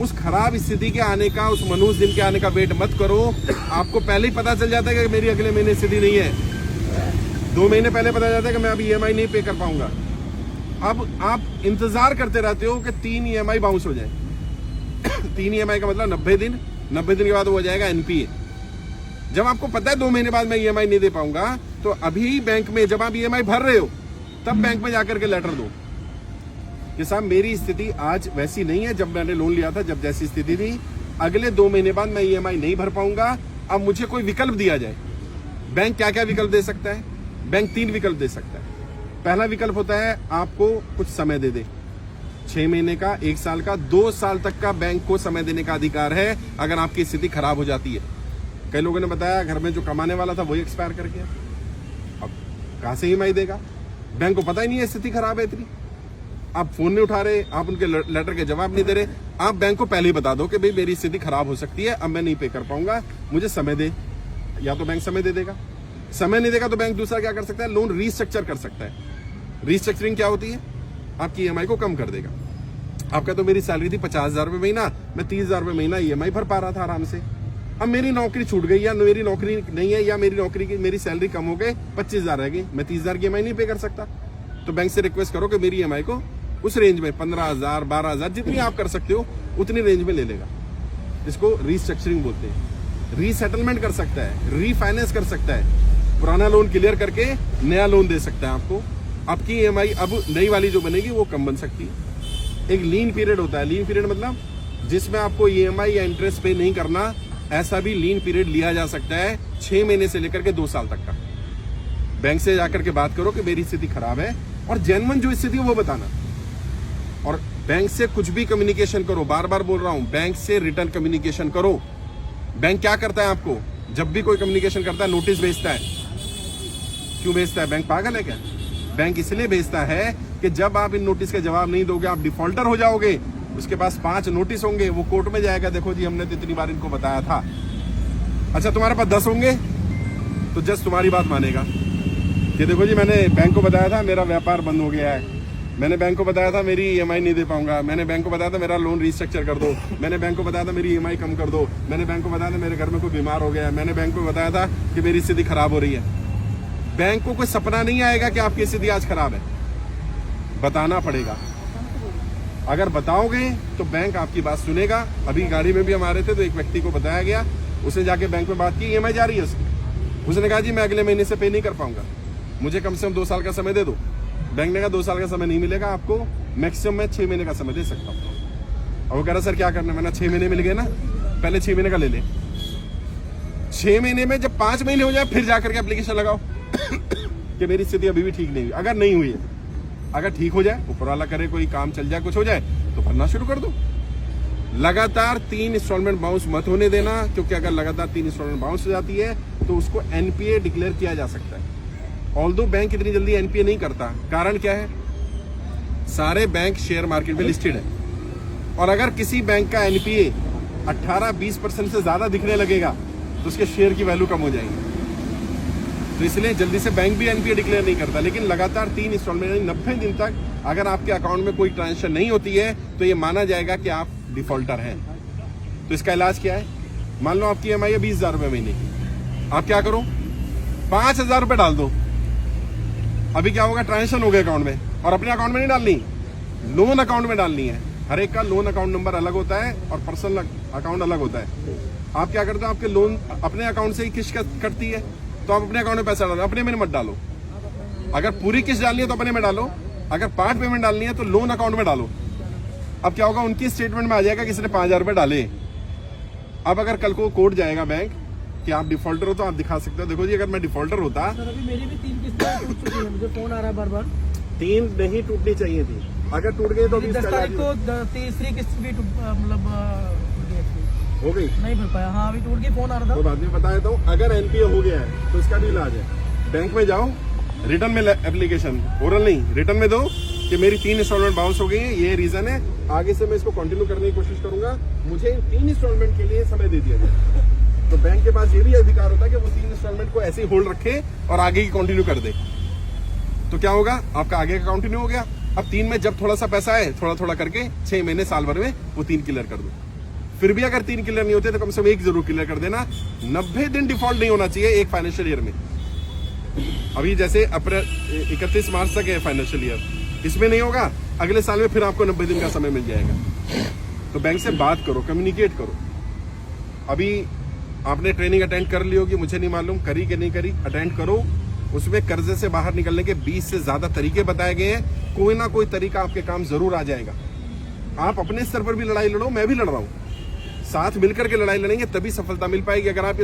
उस खराब स्थिति के आने का, उस मनुष्य दिन के आने का वेट मत करो। आपको पहले ही पता चल जाता है कि मेरी अगले महीने स्थिति नहीं है। 2 महीने पहले पता चलता है कि मैं अभी EMI नहीं पे कर पाऊंगा। अब आप इंतजार करते रहते हो कि 3 EMI बाउंस हो जाए। 3 EMI का मतलब 90 दिन, 90 दिन के बाद वो हो जाएगा NPA। जब आपको पता है 2 महीने बाद मैं EMI नहीं दे पाऊंगा, तो अभी बैंक में जब आप EMI भर रहे हो तब बैंक में जाकर के लेटर दो कि साहब मेरी स्थिति आज वैसी नहीं है जब मैंने लोन लिया था, जब जैसी स्थिति थी, अगले 2 महीने बाद मैं EMI नहीं भर पाऊंगा। अब मुझे कोई विकल्प दिया जाए। बैंक क्या क्या विकल्प दे सकता है? बैंक 3 विकल्प दे सकता है। पहला विकल्प होता है आपको कुछ समय दे दे, 6 महीने का, 1 साल का, 2 साल तक का बैंक को समय देने का अधिकार है अगर आपकी स्थिति खराब हो जाती है। कई लोगों ने बताया घर में जो कमाने वाला था वही एक्सपायर कर गया, अब कहां से EMI देगा? बैंक को पता ही नहीं है स्थिति खराब है इतनी। आप फोन नहीं उठा रहे, आप उनके लेटर के जवाब नहीं दे रहे। आप बैंक को पहले ही बता दो कि भाई मेरी स्थिति खराब हो सकती है, अब मैं नहीं पे कर पाऊंगा, मुझे समय दे। या तो बैंक समय दे देगा, समय नहीं देगा तो बैंक दूसरा क्या कर सकता है? लोन रीस्ट्रक्चर कर सकता है। रीस्ट्रक्चरिंग क्या होती है? आपकी EMI को कम कर देगा। आपका तो मेरी सैलरी थी 50,000 रुपये महीना, मैं 30,000 रुपये महीना EMI भर पा रहा था आराम से। अब मेरी नौकरी छूट गई, या मेरी नौकरी नहीं है, या मेरी नौकरी की मेरी सैलरी कम हो गई, 25,000 रह गई, मैं 30,000 की EMI नहीं पे कर सकता। तो बैंक से रिक्वेस्ट करो कि मेरी EMI को उस रेंज में 15,000, 12,000 जितनी आप कर सकते हो उतनी रेंज में ले लेगा। इसको रीस्ट्रक्चरिंग बोलते हैं। रीसेटलमेंट कर सकता है, रीफाइनेंस कर सकता है, पुराना लोन क्लियर करके नया लोन दे सकता है आपको। आपकी EMI अब नई वाली जो बनेगी वो कम बन सकती है। एक लीन पीरियड होता है। लीन पीरियड मतलब जिसमें आपको EMI या इंटरेस्ट पे नहीं करना, ऐसा भी लीन पीरियड लिया जा सकता है 6 महीने से लेकर के 2 साल तक का। बैंक से जाकर के बात करो कि मेरी स्थिति खराब है, और जेन्युइन जो स्थिति है वो बताना। और बैंक से कुछ भी कम्युनिकेशन करो, बार बार बोल रहा हूं, बैंक से रिटर्न कम्युनिकेशन करो। बैंक क्या करता है आपको? जब भी कोई कम्युनिकेशन करता है नोटिस भेजता है। क्यों भेजता है? बैंक पागल है क्या? बैंक इसलिए भेजता है कि जब आप इन नोटिस का जवाब नहीं दोगे आप डिफॉल्टर हो जाओगे। उसके पास 5 नोटिस होंगे, वो कोर्ट में जाएगा, देखो जी हमने तो इतनी बार इनको बताया था। अच्छा तुम्हारे पास 10 होंगे तो जज तुम्हारी बात मानेगा कि देखो जी मैंने बैंक को बताया था मेरा व्यापार बंद हो गया है, मैंने बैंक को बताया था मेरी EMI नहीं दे पाऊंगा, मैंने बैंक को बताया था मेरा लोन रीस्ट्रक्चर कर दो, मैंने बैंक को बताया था मेरी EMI कम कर दो, मैंने बैंक को बताया था मेरे घर में कोई बीमार हो गया है, मैंने बैंक को बताया था कि मेरी स्थिति खराब हो रही है। बैंक को कोई सपना नहीं आएगा कि आपकी स्थिति आज खराब है, बताना पड़ेगा। अगर बताओगे तो बैंक आपकी बात सुनेगा। अभी गाड़ी में भी हम आ रहे थे तो एक व्यक्ति को बताया गया, उसने जाके बैंक में बात की, EMI जा रही है उसकी। उसने कहा जी मैं अगले महीने से पे नहीं कर पाऊंगा, मुझे कम से कम 2 साल का समय दे दो। बैंक ने कहा 2 साल का समय नहीं मिलेगा आपको, मैक्सिमम मैं 6 महीने का समय दे सकता हूँ। और वो कह रहा सर क्या करना है? मैंने 6 महीने मिल गए ना, पहले 6 महीने का ले ले। 6 महीने में जब 5 महीने हो जाए फिर जाकर के एप्लीकेशन लगाओ कि मेरी स्थिति अभी भी ठीक नहीं हुई। अगर नहीं हुई है, अगर ठीक हो जाए, ऊपर वाला करे, कोई काम चल जाए, कुछ हो जाए तो भरना शुरू कर दो। लगातार 3 इंस्टॉलमेंट बाउंस मत होने देना, क्योंकि अगर लगातार 3 इंस्टॉलमेंट बाउंस हो जाती है तो उसको NPA डिक्लेयर किया जा सकता है। ऑल्दो बैंक इतनी जल्दी NPA नहीं करता। कारण क्या है? सारे बैंक शेयर मार्केट में लिस्टेड है, और अगर किसी बैंक का NPA 18-20% से ज्यादा दिखने लगेगा तो उसके शेयर की वैल्यू कम हो जाएगी। तो इसलिए जल्दी से बैंक भी NPA डिक्लेयर नहीं करता। लेकिन लगातार 3 इंस्टॉलमेंट 90 दिन तक अगर आपके अकाउंट में कोई ट्रांजेक्शन नहीं होती है तो ये माना जाएगा कि आप डिफॉल्टर हैं। तो इसका इलाज क्या है? मान लो आपकी EMI है 20,000 रुपये महीने की, आप क्या करो 5,000 रुपये डाल दो। अभी क्या होगा? ट्रांजेक्शन हो गए अकाउंट में, और अपने अकाउंट में नहीं डालनी, लोन अकाउंट में डालनी है। हर एक का लोन अकाउंट नंबर अलग होता है और पर्सनल अकाउंट अलग होता है। आप क्या करते हो? आपके लोन अपने अकाउंट से ही किस्त कटती है तो आप अपने अकाउंट में पैसा डालो, अपने में मत डालो। अगर पूरी किस्त डालनी है तो अपने में डालो, अगर पार्ट पेमेंट डालनी है तो लोन अकाउंट में डालो। अब क्या होगा? उनकी स्टेटमेंट में आ जाएगा किसी ने 5,000 रुपये डाले। अब अगर कल को कोर्ट जाएगा बैंक कि आप डिफॉल्टर हो तो आप दिखा सकते हो, देखो जी अगर मैं डिफॉल्टर होता। सर अभी मेरी भी 3 किस्तें टूट चुकी हैं, मुझे फोन आ रहा है बार बार। 3 नहीं टूटनी चाहिए थी, अगर टूट गई तो 10 तारीख को तीसरी किस्त भी मतलब हो गई, नहीं भर पाया। हाँ अभी टूट गई, फोन आ रहा था। तो बाद में बता देता हूँ। अगर NPA हो गया है तो इसका भी इलाज है। बैंक में जाओ, रिटर्न में एप्लीकेशन, ओरल नहीं, रिटर्न में दो कि मेरी 3 इंस्टॉलमेंट बाउंस हो गई है, ये रीजन है, आगे से मैं इसको कंटिन्यू करने की कोशिश करूंगा, मुझे 3 इंस्टॉलमेंट के लिए समय दे दिया जाए। तो बैंक के पास ये भी अधिकार होता है कि वो 3 इंस्टॉलमेंट को ऐसे ही होल्ड रखे और आगे की कंटिन्यू कर दे। तो क्या होगा? आपका आगे का कंटिन्यू हो गया। अब 3 में जब थोड़ा सा पैसा है, थोड़ा थोड़ा करके 6 महीने साल भर में वो 3 क्लियर कर दो। फिर भी अगर 3 क्लियर नहीं होते तो कम से कम 1 जरूर क्लियर कर देना। 90 दिन डिफॉल्ट नहीं होना चाहिए एक फाइनेंशियल ईयर में। अभी जैसे अप्रैल 31 मार्च तक है फाइनेंशियल ईयर, इसमें नहीं होगा, अगले साल में फिर आपको 90 दिन का समय मिल जाएगा। तो बैंक से बात करो, कम्युनिकेट करो। अभी आपने ट्रेनिंग अटेंड कर ली होगी, मुझे नहीं मालूम करी कि नहीं करी, अटेंड करो। उसमें कर्जे से बाहर निकलने के 20 से ज्यादा तरीके बताए गए हैं। कोई ना कोई तरीका आपके काम जरूर आ जाएगा। आप अपने स्तर पर भी लड़ाई लड़ो, मैं भी लड़ रहा हूं, साथ मिलकर के लड़ाई लड़ेंगे तभी सफलता मिल पाएगी। अगर आप